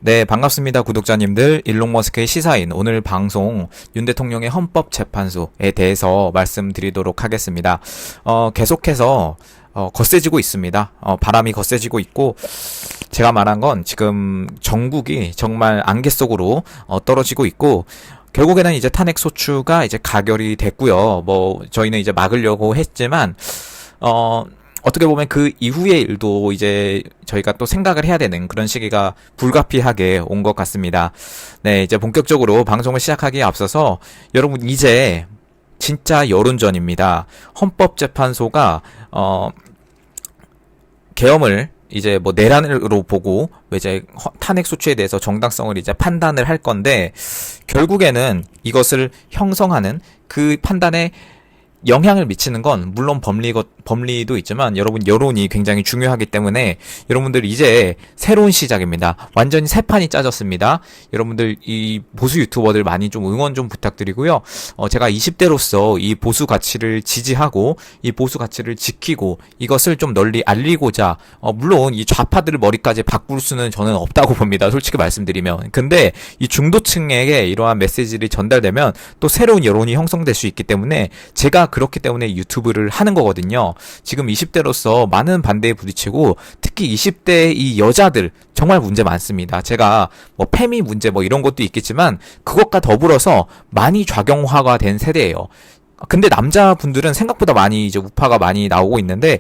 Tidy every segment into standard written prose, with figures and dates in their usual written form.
네, 반갑습니다. 구독자님들. 일론 머스크의 시사인 오늘 방송 윤 대통령의 헌법재판소에 대해서 말씀드리도록 하겠습니다. 계속해서 거세지고 있습니다. 바람이 거세지고 있고 제가 말한 건 지금 정국이 정말 안개 속으로 떨어지고 있고 결국에는 이제 탄핵 소추가 이제 가결이 됐고요. 뭐 저희는 이제 막으려고 했지만 어떻게 보면 그 이후의 일도 이제 저희가 또 생각을 해야 되는 그런 시기가 불가피하게 온 것 같습니다. 네, 이제 본격적으로 방송을 시작하기에 앞서서 여러분 이제 진짜 여론전입니다. 헌법재판소가 계엄을 이제 뭐 내란으로 보고 이제 탄핵 소추에 대해서 정당성을 이제 판단을 할 건데 결국에는 이것을 형성하는 그 판단에 영향을 미치는 건 물론 법리도 있지만 여러분 여론이 굉장히 중요하기 때문에 여러분들 이제 새로운 시작입니다. 완전히 새 판이 짜졌습니다. 여러분들 이 보수 유튜버들 많이 좀 응원 좀 부탁드리고요. 제가 20대로서 이 보수 가치를 지지하고 이 보수 가치를 지키고 이것을 좀 널리 알리고자 물론 이 좌파들 머리까지 바꿀 수는 저는 없다고 봅니다. 솔직히 말씀드리면. 근데 이 중도층에게 이러한 메시지를 전달되면 또 새로운 여론이 형성될 수 있기 때문에 제가 그렇기 때문에 유튜브를 하는 거거든요. 지금 20대로서 많은 반대에 부딪히고 특히 20대 이 여자들 정말 문제 많습니다. 제가 뭐 페미 문제 뭐 이런 것도 있겠지만 그것과 더불어서 많이 좌경화가 된 세대예요. 근데 남자분들은 생각보다 많이 이제 우파가 많이 나오고 있는데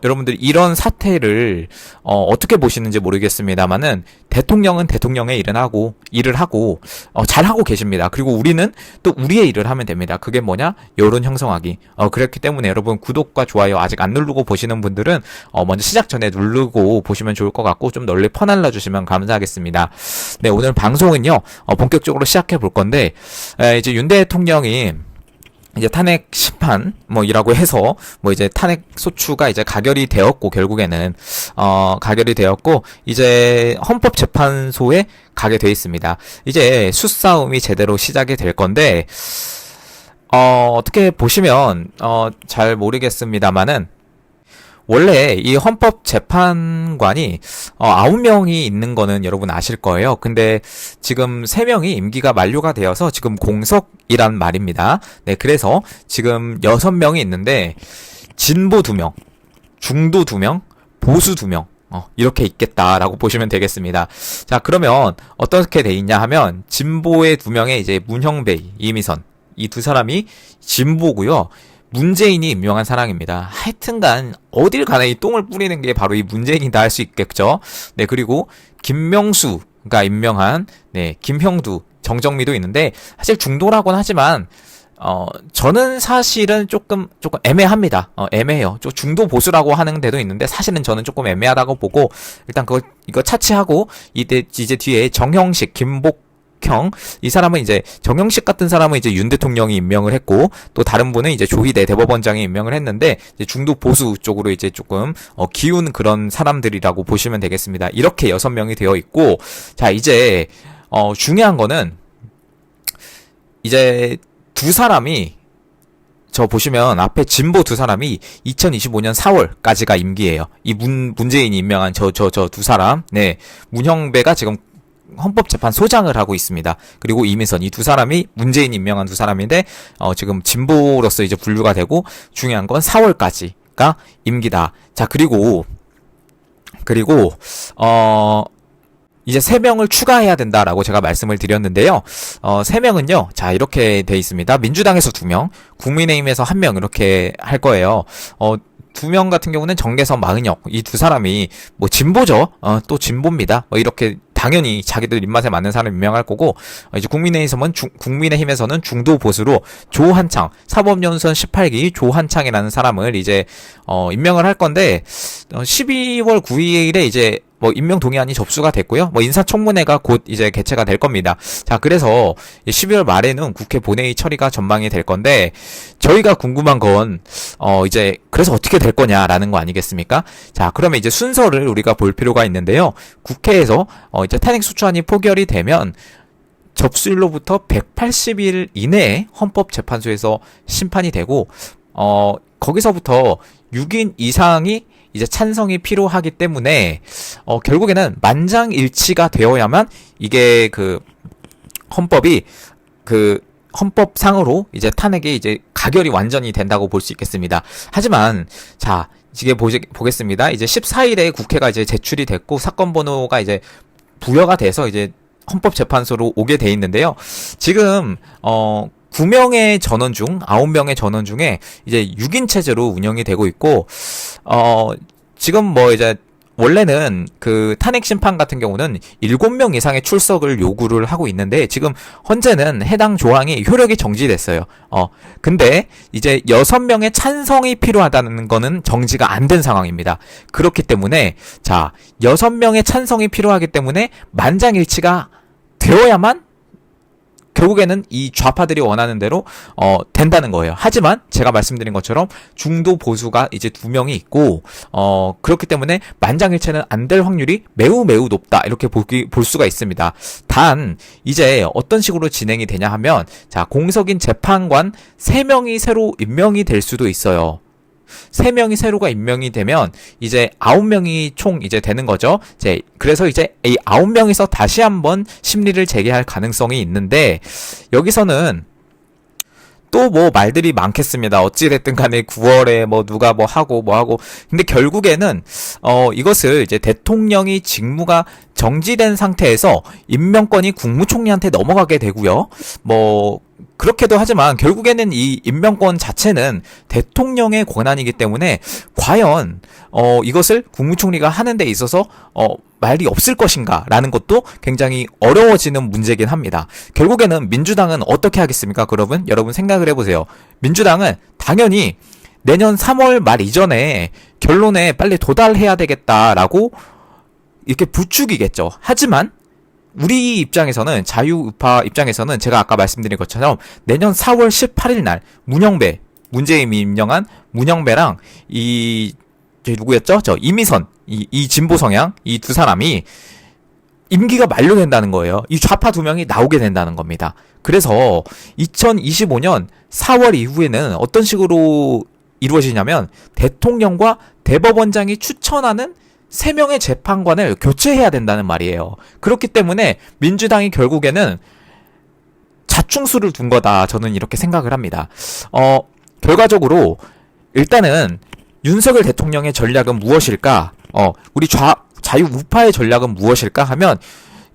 여러분들 이런 사태를 어떻게 보시는지 모르겠습니다만은 대통령은 대통령의 일을 하고 잘하고 계십니다. 그리고 우리는 또 우리의 일을 하면 됩니다. 그게 뭐냐? 여론 형성하기. 그렇기 때문에 여러분 구독과 좋아요 아직 안 누르고 보시는 분들은 먼저 시작 전에 누르고 보시면 좋을 것 같고 좀 널리 퍼날라 주시면 감사하겠습니다. 네, 오늘 방송은요 본격적으로 시작해 볼 건데 이제 윤 대통령이 이제 탄핵 심판 이라고 해서 이제 탄핵 소추가 이제 가결이 되었고 결국에는 가결이 되었고 이제 헌법재판소에 가게 돼 있습니다. 이제 수싸움이 제대로 시작이 될 건데 어떻게 보시면 잘 모르겠습니다만은 원래 이 헌법재판관이 9명이 있는 거는 여러분 아실 거예요. 근데 지금 3명이 임기가 만료가 되어서 지금 공석이란 말입니다. 네, 그래서 지금 6명이 있는데 진보 2명, 중도 2명, 보수 2명 이렇게 있겠다라고 보시면 되겠습니다. 자, 그러면 어떻게 돼 있냐 하면 진보의 2명의 이제 문형배, 이미선 이 두 사람이 진보고요. 문재인이 임명한 사람입니다. 하여튼간 어딜 가나 이 똥을 뿌리는 게 바로 이 문재인이다 할 수 있겠죠. 네, 그리고 김명수가 임명한 김형두, 정정미도 있는데 사실 중도라고는 하지만 저는 사실은 조금 애매합니다. 애매해요. 좀 중도 보수라고 하는 데도 있는데 사실은 저는 조금 애매하다고 보고 일단 이거 차치하고 이제 뒤에 정형식, 이 사람은 이제 정영식 같은 사람은 이제 윤 대통령이 임명을 했고 또 다른 분은 이제 조희대 대법원장이 임명을 했는데 이제 중도 보수 쪽으로 이제 조금 기운 그런 사람들이라고 보시면 되겠습니다. 이렇게 6명이 되어 있고 자 이제 중요한 거는 이제 두 사람이 저 보시면 앞에 진보 두 사람이 2025년 4월까지가 임기예요. 이 문재인이 임명한 저 두 사람 문형배가 지금 헌법재판소장을 하고 있습니다. 그리고 이미선 이 두 사람이 문재인 임명한 두 사람인데 지금 진보로서 이제 분류가 되고 중요한 건 4월까지가 임기다. 자 그리고 이제 3명을 추가해야 된다라고 제가 말씀을 드렸는데요. 3명은요. 자 이렇게 돼 있습니다. 민주당에서 2명, 국민의힘에서 1명 이렇게 할 거예요. 2명 같은 경우는 정계선, 마은혁 이 두 사람이 진보죠. 또 진보입니다. 이렇게 당연히 자기들 입맛에 맞는 사람 임명할 거고 이제 국민의힘에서는 중도 보수로 조한창 사법연수원 18기 조한창이라는 사람을 이제 임명을 할 건데 12월 9일에 이제 임명 동의안이 접수가 됐고요. 인사청문회가 곧 이제 개최가 될 겁니다. 자, 그래서 12월 말에는 국회 본회의 처리가 전망이 될 건데 저희가 궁금한 건 이제 그래서 어떻게 될 거냐라는 거 아니겠습니까? 자, 그러면 이제 순서를 우리가 볼 필요가 있는데요. 국회에서 이제 탄핵 소추안이 포결이 되면 접수일로부터 180일 이내에 헌법재판소에서 심판이 되고 거기서부터 6인 이상이 이제 찬성이 필요하기 때문에 결국에는 만장일치가 되어야만 이게 그 헌법이 그 헌법상으로 이제 탄핵이 이제 가결이 완전히 된다고 볼 수 있겠습니다. 하지만 자 이게 보겠습니다. 이제 14일에 국회가 이제 제출이 됐고 사건 번호가 이제 부여가 돼서 이제 헌법재판소로 오게 돼 있는데요. 지금 9명의 전원 중 9명의 전원 중에 이제 6인 체제로 운영이 되고 있고 지금 뭐 이제 원래는 그 탄핵 심판 같은 경우는 7명 이상의 출석을 요구를 하고 있는데 지금 현재는 해당 조항이 효력이 정지됐어요. 근데 이제 6명의 찬성이 필요하다는 거는 정지가 안 된 상황입니다. 그렇기 때문에 자, 6명의 찬성이 필요하기 때문에 만장일치가 되어야만 결국에는 이 좌파들이 원하는 대로 된다는 거예요. 하지만 제가 말씀드린 것처럼 중도 보수가 이제 2명이 있고 그렇기 때문에 만장일치는 안 될 확률이 매우 매우 높다 이렇게 볼 수가 있습니다. 단 이제 어떤 식으로 진행이 되냐 하면 자 공석인 재판관 3명이 새로 임명이 될 수도 있어요. 3명이 새로가 임명이 되면 이제 9명이 총 이제 되는 거죠. 그래서 이제 이 9명에서 다시 한번 심리를 재개할 가능성이 있는데 여기서는 또 뭐 말들이 많겠습니다. 어찌됐든 간에 9월에 뭐 누가 뭐 하고 근데 결국에는 이것을 이제 대통령이 직무가 정지된 상태에서 임명권이 국무총리한테 넘어가게 되고요. 뭐 그렇게도 하지만 결국에는 이 임명권 자체는 대통령의 권한이기 때문에 과연 이것을 국무총리가 하는 데 있어서 말이 없을 것인가 라는 것도 굉장히 어려워지는 문제긴 합니다. 결국에는 민주당은 어떻게 하겠습니까? 여러분 생각을 해보세요. 민주당은 당연히 내년 3월 말 이전에 결론에 빨리 도달해야 되겠다라고 이렇게 부추기겠죠. 하지만 우리 입장에서는 자유우파 입장에서는 제가 아까 말씀드린 것처럼 내년 4월 18일 날 문재인이 임명한 문영배랑 누구였죠? 이미선 이 진보 성향 이 두 사람이 임기가 만료된다는 거예요. 이 좌파 2명이 나오게 된다는 겁니다. 그래서 2025년 4월 이후에는 어떤 식으로 이루어지냐면 대통령과 대법원장이 추천하는 3명의 재판관을 교체해야 된다는 말이에요. 그렇기 때문에 민주당이 결국에는 자충수를 둔 거다. 저는 이렇게 생각을 합니다. 결과적으로 일단은 윤석열 대통령의 전략은 무엇일까? 우리 자유우파의 전략은 무엇일까 하면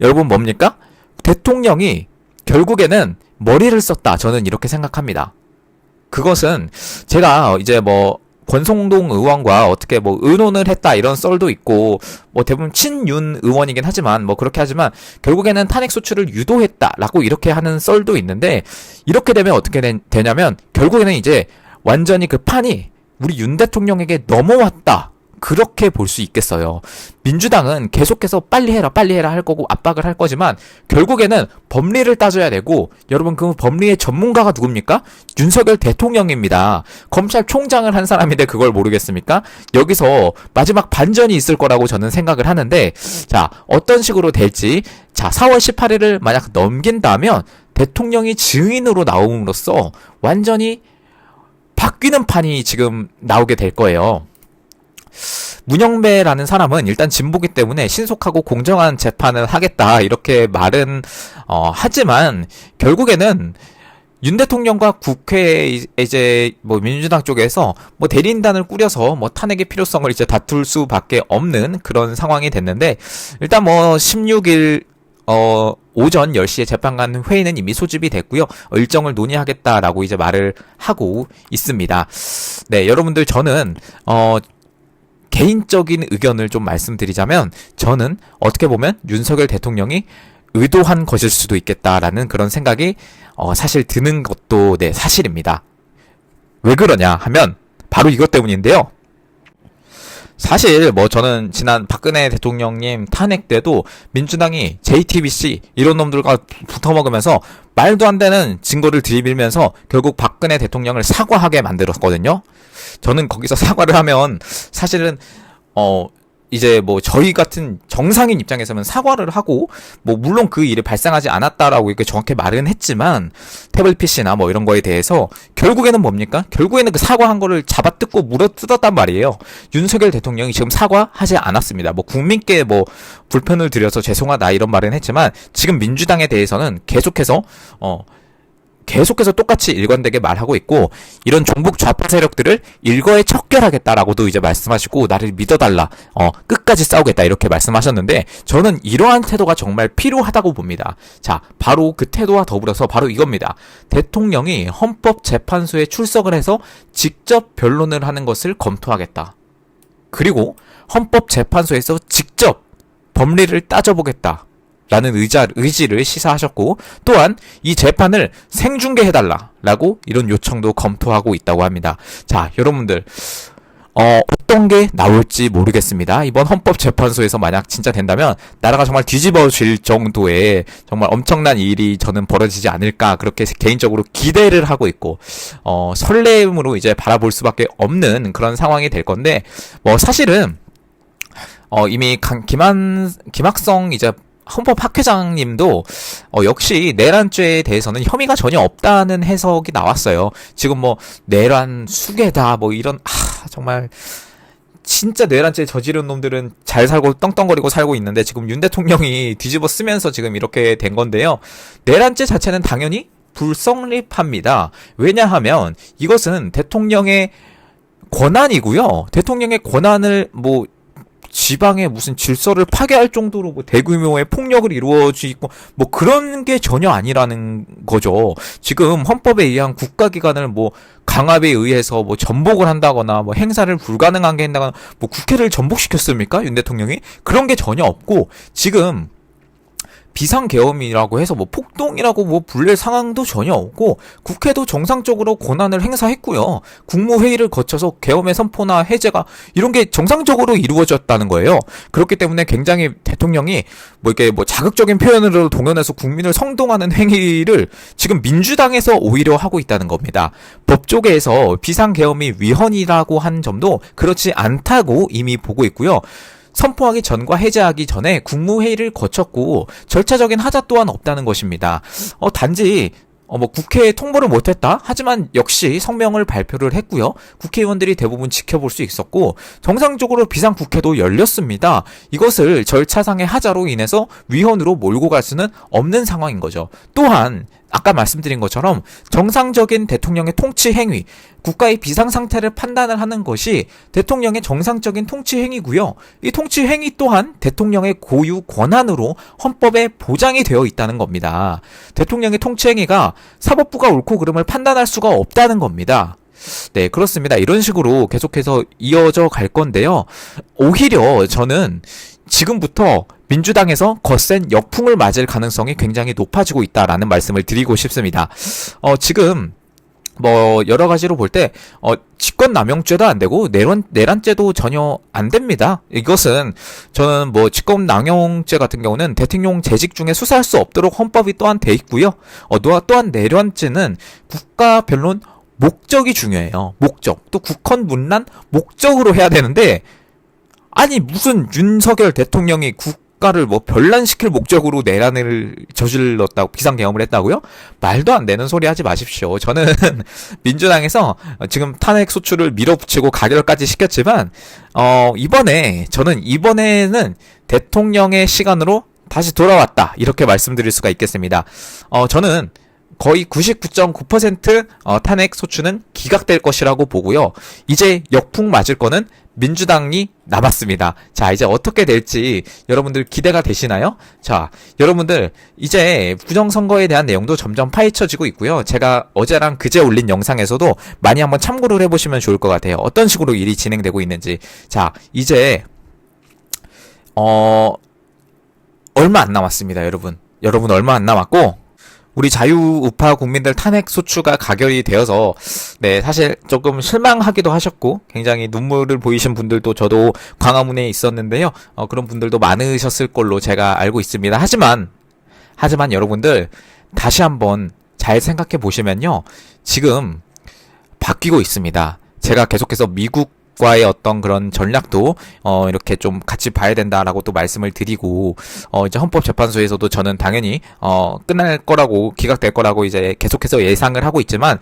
여러분 뭡니까? 대통령이 결국에는 머리를 썼다. 저는 이렇게 생각합니다. 그것은 제가 이제 뭐 권성동 의원과 어떻게 뭐 의논을 했다 이런 썰도 있고 뭐 대부분 친윤 의원이긴 하지만 뭐 그렇게 하지만 결국에는 탄핵 소추를 유도했다라고 이렇게 하는 썰도 있는데 이렇게 되면 어떻게 되냐면 결국에는 이제 완전히 그 판이 우리 윤 대통령에게 넘어왔다. 그렇게 볼 수 있겠어요. 민주당은 계속해서 빨리 해라 할 거고 압박을 할 거지만 결국에는 법리를 따져야 되고 여러분 그 법리의 전문가가 누굽니까? 윤석열 대통령입니다. 검찰총장을 한 사람인데 그걸 모르겠습니까? 여기서 마지막 반전이 있을 거라고 저는 생각을 하는데 자 어떤 식으로 될지 자 4월 18일을 만약 넘긴다면 대통령이 증인으로 나옴으로써 완전히 바뀌는 판이 지금 나오게 될 거예요. 문영배라는 사람은 일단 진보기 때문에 신속하고 공정한 재판을 하겠다 이렇게 말은 하지만 결국에는 윤 대통령과 국회에 이제 뭐 민주당 쪽에서 뭐 대리인단을 꾸려서 뭐 탄핵의 필요성을 이제 다툴 수밖에 없는 그런 상황이 됐는데 일단 뭐 16일 오전 10시에 재판관 회의는 이미 소집이 됐고요. 일정을 논의하겠다라고 이제 말을 하고 있습니다. 네, 여러분들 저는 개인적인 의견을 좀 말씀드리자면 저는 어떻게 보면 윤석열 대통령이 의도한 것일 수도 있겠다라는 그런 생각이 사실 드는 것도 네, 사실입니다. 왜 그러냐 하면 바로 이것 때문인데요. 사실 뭐 저는 지난 박근혜 대통령님 탄핵 때도 민주당이 JTBC 이런 놈들과 붙어먹으면서 말도 안 되는 증거를 들이밀면서 결국 박근혜 대통령을 사과하게 만들었거든요. 저는 거기서 사과를 하면 사실은 이제 뭐 저희 같은 정상인 입장에서는 사과를 하고 뭐 물론 그 일이 발생하지 않았다라고 이렇게 정확히 말은 했지만 태블릿 PC나 뭐 이런 거에 대해서 결국에는 뭡니까? 결국에는 그 사과한 거를 잡아뜯고 물어뜯었단 말이에요. 윤석열 대통령이 지금 사과하지 않았습니다. 뭐 국민께 뭐 불편을 드려서 죄송하다 이런 말은 했지만 지금 민주당에 대해서는 계속해서 똑같이 일관되게 말하고 있고 이런 종북 좌파 세력들을 일거에 척결하겠다라고도 이제 말씀하시고 나를 믿어달라 끝까지 싸우겠다 이렇게 말씀하셨는데 저는 이러한 태도가 정말 필요하다고 봅니다. 자, 바로 그 태도와 더불어서 바로 이겁니다. 대통령이 헌법재판소에 출석을 해서 직접 변론을 하는 것을 검토하겠다. 그리고 헌법재판소에서 직접 법리를 따져보겠다 라는 의지를 시사하셨고 또한 이 재판을 생중계해달라라고 이런 요청도 검토하고 있다고 합니다. 자, 여러분들 어떤 게 나올지 모르겠습니다. 이번 헌법재판소에서 만약 진짜 된다면 나라가 정말 뒤집어질 정도의 정말 엄청난 일이 저는 벌어지지 않을까 그렇게 개인적으로 기대를 하고 있고 설렘으로 이제 바라볼 수밖에 없는 그런 상황이 될 건데 뭐 사실은 이미 김학성 이제 헌법학회장님도 역시 내란죄에 대해서는 혐의가 전혀 없다는 해석이 나왔어요. 지금 뭐 내란 수괴다 뭐 이런 정말 진짜 내란죄 저지른 놈들은 잘 살고 떵떵거리고 살고 있는데 지금 윤 대통령이 뒤집어 쓰면서 지금 이렇게 된 건데요. 내란죄 자체는 당연히 불성립합니다. 왜냐하면 이것은 대통령의 권한이고요. 대통령의 권한을 뭐 지방의 무슨 질서를 파괴할 정도로 뭐 대규모의 폭력을 이루어지고 뭐 그런 게 전혀 아니라는 거죠. 지금 헌법에 의한 국가기관을 뭐 강압에 의해서 뭐 전복을 한다거나 뭐 행사를 불가능하게 한다거나 뭐 국회를 전복시켰습니까? 윤 대통령이? 그런 게 전혀 없고 지금 비상계엄이라고 해서 뭐 폭동이라고 뭐 불릴 상황도 전혀 없고 국회도 정상적으로 권한을 행사했고요. 국무회의를 거쳐서 계엄의 선포나 해제가 이런 게 정상적으로 이루어졌다는 거예요. 그렇기 때문에 굉장히 대통령이 뭐 이렇게 뭐 자극적인 표현으로 동원해서 국민을 성동하는 행위를 지금 민주당에서 오히려 하고 있다는 겁니다. 법조계에서 비상계엄이 위헌이라고 한 점도 그렇지 않다고 이미 보고 있고요. 선포하기 전과 해제하기 전에 국무회의를 거쳤고 절차적인 하자 또한 없다는 것입니다. 단지 뭐 국회에 통보를 못했다. 하지만 역시 성명을 발표를 했고요. 국회의원들이 대부분 지켜볼 수 있었고 정상적으로 비상국회도 열렸습니다. 이것을 절차상의 하자로 인해서 위헌으로 몰고 갈 수는 없는 상황인 거죠. 또한 아까 말씀드린 것처럼 정상적인 대통령의 통치 행위, 국가의 비상 상태를 판단을 하는 것이 대통령의 정상적인 통치 행위고요. 이 통치 행위 또한 대통령의 고유 권한으로 헌법에 보장이 되어 있다는 겁니다. 대통령의 통치 행위가 사법부가 옳고 그름을 판단할 수가 없다는 겁니다. 네, 그렇습니다. 이런 식으로 계속해서 이어져 갈 건데요. 오히려 저는 지금부터 민주당에서 거센 역풍을 맞을 가능성이 굉장히 높아지고 있다라는 말씀을 드리고 싶습니다. 지금 뭐 여러 가지로 볼 때 직권남용죄도 안 되고 내란죄도 전혀 안 됩니다. 이것은 저는 뭐 직권남용죄 같은 경우는 대통령 재직 중에 수사할 수 없도록 헌법이 또한 돼 있고요. 또한 내란죄는 국가 변론 목적이 중요해요. 목적. 또 국헌 문란 목적으로 해야 되는데 아니 무슨 윤석열 대통령이 국가를 뭐 변란시킬 목적으로 내란을 저질렀다고 비상계엄을 했다고요? 말도 안 되는 소리 하지 마십시오. 저는 민주당에서 지금 탄핵 소추를 밀어붙이고 가결까지 시켰지만 이번에는 대통령의 시간으로 다시 돌아왔다 이렇게 말씀드릴 수가 있겠습니다. 저는 거의 99.9% 탄핵 소추는 기각될 것이라고 보고요. 이제 역풍 맞을 거는 민주당이 남았습니다. 자, 이제 어떻게 될지 여러분들 기대가 되시나요? 자, 여러분들 이제 부정선거에 대한 내용도 점점 파헤쳐지고 있고요. 제가 어제랑 그제 올린 영상에서도 많이 한번 참고를 해보시면 좋을 것 같아요. 어떤 식으로 일이 진행되고 있는지. 자, 이제 얼마 안 남았습니다, 여러분. 여러분 얼마 안 남았고 우리 자유우파 국민들 탄핵 소추가 가결이 되어서 네 사실 조금 실망하기도 하셨고 굉장히 눈물을 보이신 분들도 저도 광화문에 있었는데요. 그런 분들도 많으셨을 걸로 제가 알고 있습니다. 하지만 여러분들 다시 한번 잘 생각해 보시면요. 지금 바뀌고 있습니다. 제가 계속해서 미국 과의 어떤 그런 전략도 이렇게 좀 같이 봐야 된다라고 또 말씀을 드리고 이제 헌법재판소에서도 저는 당연히 끝날 거라고 기각될 거라고 이제 계속해서 예상을 하고 있지만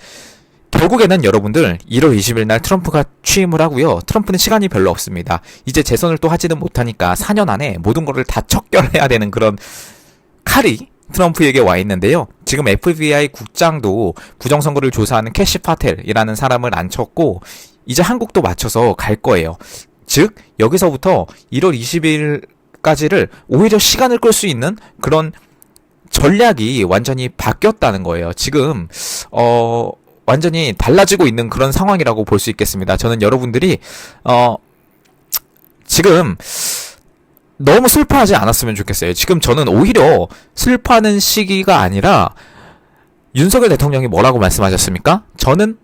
결국에는 여러분들 1월 20일 날 트럼프가 취임을 하고요. 트럼프는 시간이 별로 없습니다. 이제 재선을 또 하지는 못하니까 4년 안에 모든 거를 다 척결해야 되는 그런 칼이 트럼프에게 와 있는데요. 지금 FBI 국장도 부정선거를 조사하는 캐시 파텔이라는 사람을 앉혔고 이제 한국도 맞춰서 갈 거예요. 즉 여기서부터 1월 20일까지를 오히려 시간을 끌 수 있는 그런 전략이 완전히 바뀌었다는 거예요. 지금 완전히 달라지고 있는 그런 상황이라고 볼 수 있겠습니다. 저는 여러분들이 지금 너무 슬퍼하지 않았으면 좋겠어요. 지금 저는 오히려 슬퍼하는 시기가 아니라 윤석열 대통령이 뭐라고 말씀하셨습니까? 저는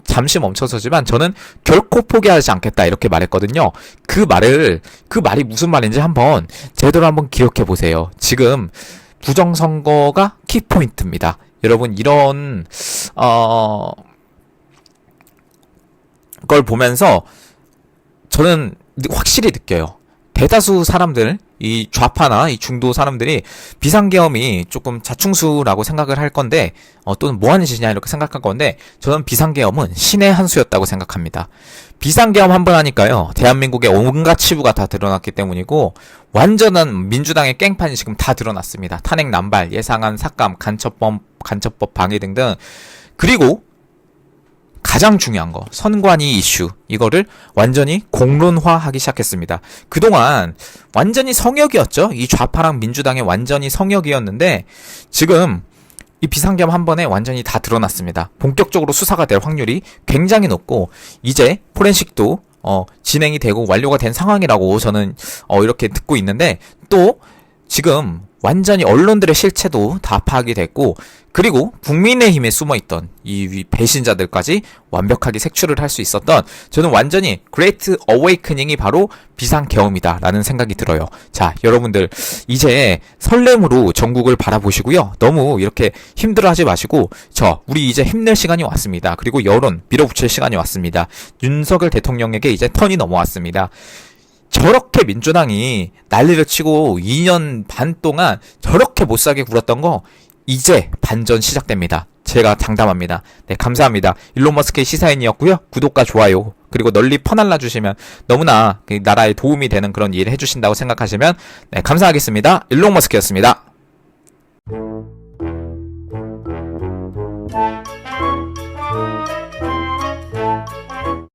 잠시 멈춰서지만 저는 결코 포기하지 않겠다 이렇게 말했거든요. 그 말이 무슨 말인지 한번 제대로 한번 기억해 보세요. 지금 부정선거가 키포인트입니다. 여러분 이런 걸 보면서 저는 확실히 느껴요. 대다수 사람들, 이 좌파나 이 중도 사람들이 비상계엄이 조금 자충수라고 생각을 할 건데 또는 뭐 하는 짓이냐 이렇게 생각할 건데 저는 비상계엄은 신의 한 수였다고 생각합니다. 비상계엄 한 번 하니까요. 대한민국의 온갖 치부가 다 드러났기 때문이고 완전한 민주당의 깽판이 지금 다 드러났습니다. 탄핵 남발, 예상안 삭감, 간첩법 방해 등등. 그리고 가장 중요한 거 선관위 이슈 이거를 완전히 공론화하기 시작했습니다. 그동안 완전히 성역이었죠. 이 좌파랑 민주당의 완전히 성역이었는데 지금 이 비상계엄 한 번에 완전히 다 드러났습니다. 본격적으로 수사가 될 확률이 굉장히 높고 이제 포렌식도 진행이 되고 완료가 된 상황이라고 저는 이렇게 듣고 있는데 또 지금 완전히 언론들의 실체도 다 파악이 됐고 그리고 국민의힘에 숨어있던 이 배신자들까지 완벽하게 색출을 할 수 있었던 저는 완전히 그레이트 어웨이크닝이 바로 비상계엄이다 라는 생각이 들어요. 자 여러분들 이제 설렘으로 전국을 바라보시고요. 너무 이렇게 힘들어하지 마시고 우리 이제 힘낼 시간이 왔습니다. 그리고 여론 밀어붙일 시간이 왔습니다. 윤석열 대통령에게 이제 턴이 넘어왔습니다. 저렇게 민주당이 난리를 치고 2년 반 동안 저렇게 못살게 굴었던 거 이제 반전 시작됩니다. 제가 장담합니다. 네, 감사합니다. 일론 머스크의 시사인이었고요. 구독과 좋아요 그리고 널리 퍼날라 주시면 너무나 나라에 도움이 되는 그런 일을 해주신다고 생각하시면 네, 감사하겠습니다. 일론 머스크였습니다.